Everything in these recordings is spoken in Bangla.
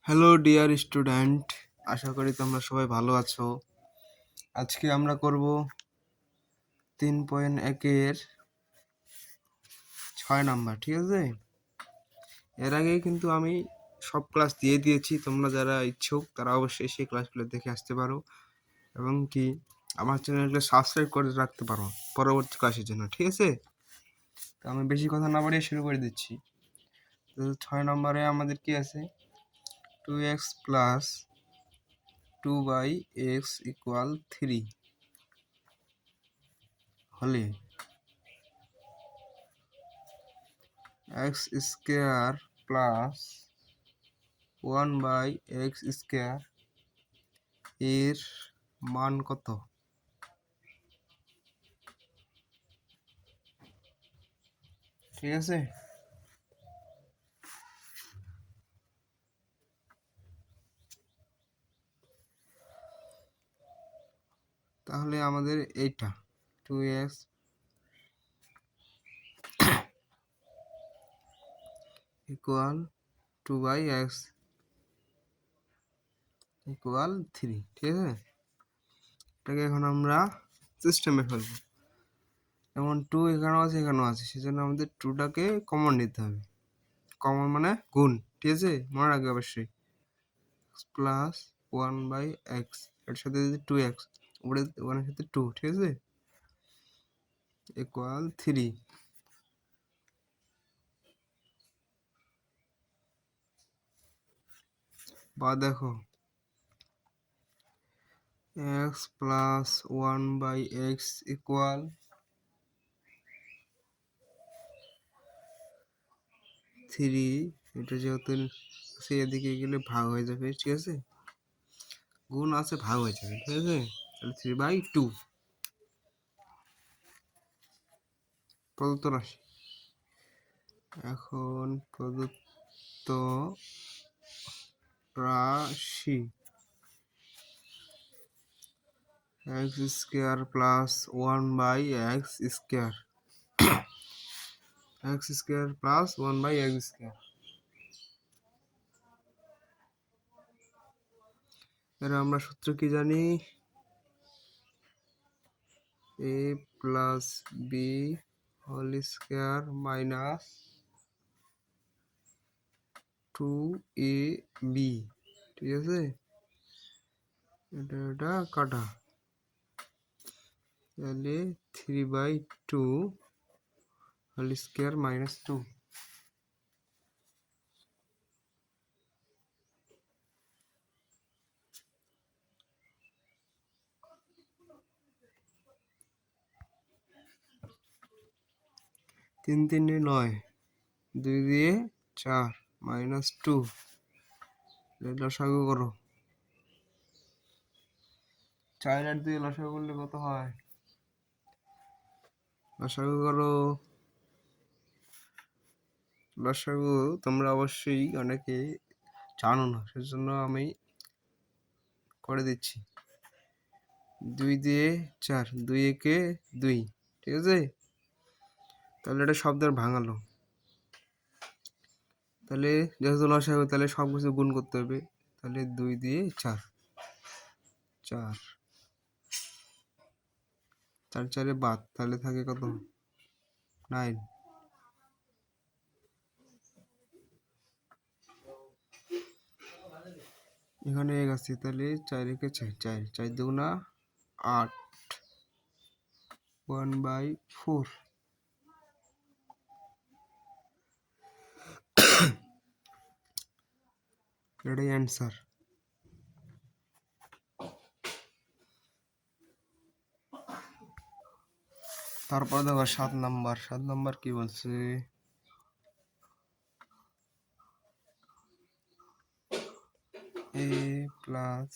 হ্যালো ডিয়ার স্টুডেন্ট, আশা করি তোমরা সবাই ভালো আছো। আজকে আমরা করব 3.1-এর 6 নাম্বার, ঠিক আছে? এর আগে কিন্তু আমি সব ক্লাস দিয়ে দিয়েছি। তোমরা যারা ইচ্ছুক তারা অবশ্যই সেই ক্লাসগুলো দেখে আসতে পারো এবং কি আমার চ্যানেলকে সাবস্ক্রাইব করে রাখতে পারো পরবর্তী ক্লাসের জন্য, ঠিক আছে? তো আমি বেশি কথা না বাড়িয়ে শুরু করে দিচ্ছি। তো 6 নম্বরে আমাদের কি আছে? 2x প্লাস 2/x ইকুয়াল 3 হলে x square plus 1/x square এর মান কত? ঠিক আছে, তাহলে আমাদের এইটা 2x ইকুয়াল 2/x ইকুয়াল 3, ঠিক আছে? এটাকে এখন আমরা সিস্টেমে ফেলবো। যেমন 2 এখানেও আছে এখানেও আছে, সেজন্য আমাদের 2টাকে কমন নিতে হবে। কমন মানে গুণ, ঠিক আছে? মনে রাখবে অবশ্যই। প্লাস 1/x এর সাথে যদি 2x উপরে 1 এর সাথে 2, ঠিক আছে, ইকুয়াল 3। বা দেখো x প্লাস 1/x ইকুয়াল 3। এটা যেহেতু সে এদিকে গেলে ভাগ হয়ে যাবে, ঠিক আছে? গুণ আছে, ভাগ হয়ে যাবে, ঠিক আছে? তাহলে 3/2 প্রদত্ত রাশি। এখন প্রদত্ত রাশি x square plus 1/x square x square plus 1/x square. এর আমরা সূত্র কি জানি? a plus b whole square minus 2ab, ঠিক আছে? এটা কাটা, তাহলে 3/2 হোল স্কোয়ার মাইনাস 2। তিন 3 9, 2 দিয়ে 4 মাইনাস 2। লসাগু করো, 4 আর 2 লসাগু করলে কত হয়? লসাগু করো, লসাগু তোমরা অবশ্যই অনেকে জানো না, সেজন্য আমি করে দিচ্ছি। 2 দিয়ে 4, 2 একে 2, ঠিক আছে? তাহলে এটা শব্দের ভাঙালো। তাহলে যেহেতু লসাগু, তাহলে সব কিছু গুণ করতে হবে। তাহলে 2 দিয়ে 4, 4 4 4-এ বাদ, তাহলে থাকে কত? 9। এখানে এক আছে, তাহলে 4 একে 4, 4 4 দুগুণা 8, 1/4। এটাই অ্যান্সার। তারপর দেখো 7 নাম্বার। 7 নাম্বার কি বলছে? a প্লাস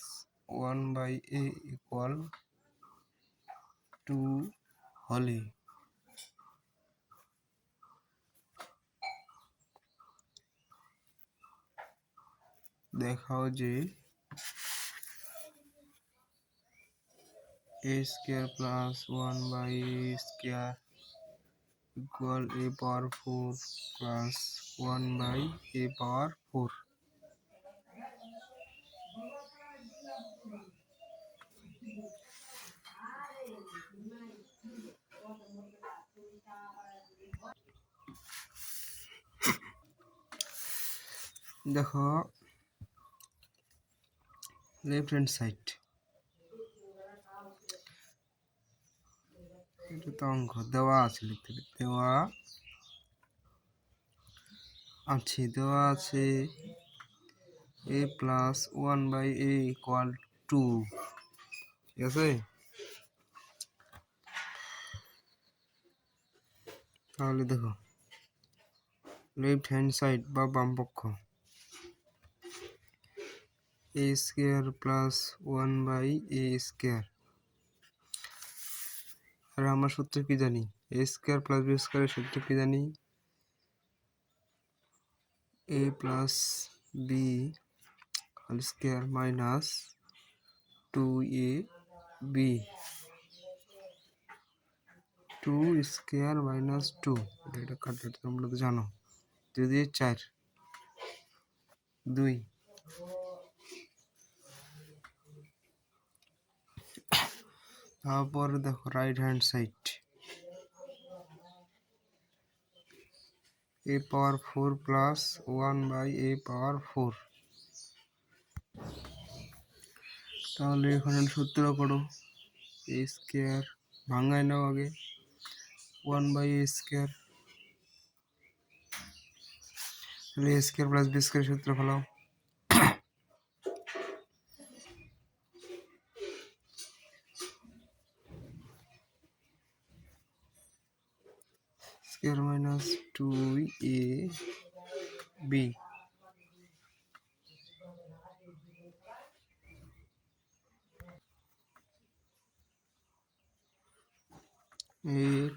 1/a ইকুয়াল 2 হলে দেখাও যে a square plus 1/a square equal a power 4 plus 1/a পাওয়ার 4। দেখো লেফট হ্যান্ড সাইড, এটা তো অঙ্ক দেওয়া আছে, লিখতে হবে দেওয়া আছে a প্লাস 1/a ইকুয়াল 2, ঠিক আছে। তাহলে দেখো লেফট হ্যান্ড সাইড বা বাম পক্ষ a square plus 1/a square, আর আমরা সূত্র কি জানি, a স্কয়ার প্লাস b স্কয়ারের সূত্র কি জানি, a plus b whole square minus 2ab 2 square minus 2, এটা কাটতে তোমরা তো জানো, 2 দিয়ে 4 2। তারপরে দেখো right hand side a power 4 plus 1/a পাওয়ার 4, তাহলে এখানে সূত্র করো a স্কয়ার ভাঙায় নাও আগে 1/a স্কয়ার, তাহলে a square plus b square সূত্র ফেলাও, স্কয়ার মাইনাস 2ab,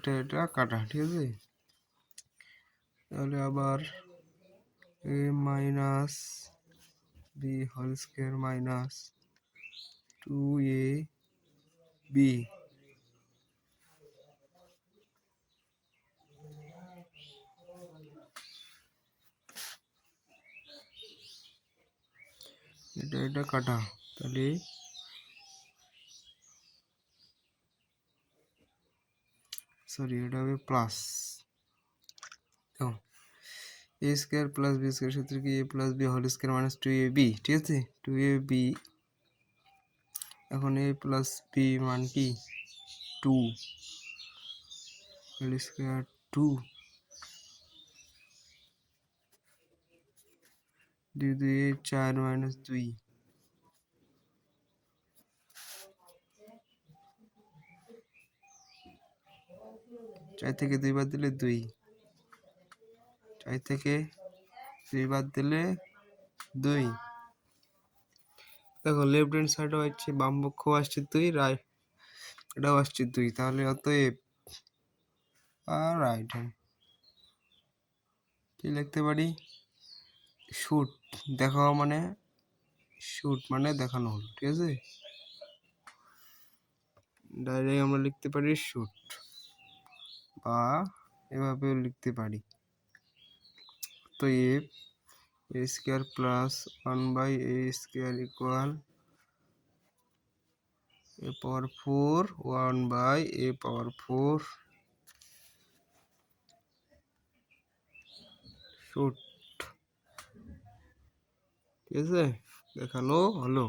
এটা কাটা, ঠিক আছে। তাহলে আবার a minus b whole square minus 2ab, এটা কাটা, তাহলে সরি এটা হবে প্লাস, তো a square plus b square সূত্র কি a plus b whole square minus 2ab, ঠিক আছে 2ab, এখন a প্লাস b মান কি 2 হোল স্কয়ার 2 2 2 4 মাইনাস 2, 4 থেকে 2 বাদ দিলে 2, 4 থেকে 2 বাদ দিলে 2। দেখো লেফট হ্যান্ড সাইডও আসছে, বাম পক্ষ আসছে 2, রাইট এটাও আসছে 2, তাহলে অতএব আর রাইট হ্যান্ড কি লিখতে পারি, শুট দেখাও মানে শুট মানে দেখানো হলো, ঠিক আছে, ডাইরেক্ট আমরা লিখতে পারি শুট, বা এভাবেও লিখতে পারি, তো a square plus 1/a square equal a power 4 1/a power 4 shoot, ঠিক আছে, দেখানো হলো।